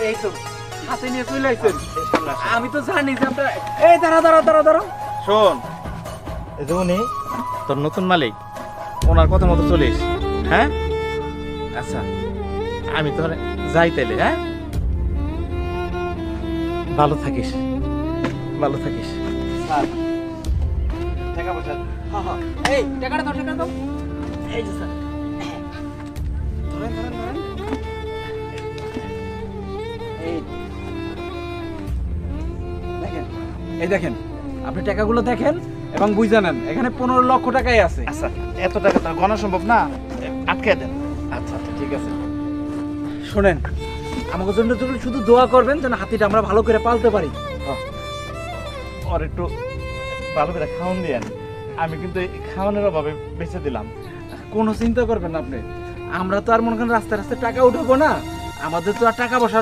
এই তো হাতে নিয়ে চলে আইছেন। আমি তো জানি যে আপনারা এই দাঁড়া শোন, এই যে উনি তোর নতুন মালিক, ওনার কথা মতো চলিস। হ্যাঁ আচ্ছা, আমি তোর যাই তাইলে। হ্যাঁ, ভালো থাকিস, ভালো থাকিস। স্যার টাকা পয়সা এই টাকাটা দাও এই যে স্যার ধরেন এই দেখেন আপনি টাকাগুলো দেখেন এবং বুঝে নেন, এখানে 15 লক্ষ টাকাই আছে। আচ্ছা, এত টাকা তো গণা সম্ভব না, আটকে দেন। আচ্ছা ঠিক আছে, শোনেন আমাকে জন্য শুধু দোয়া করবেন যেন হাতিটা আমরা ভালো করে পালতে পারি। ওর একটু ভালো করে খাওয়ান দিয়েন, আমি কিন্তু এই খাওয়ানোর অভাবে বেঁচে দিলাম। কোনো চিন্তা করবেন না আপনি, আমরা তো আর মনে করেন রাস্তায় রাস্তায় টাকা উঠাবো না, আমাদের তো আর টাকা পয়সা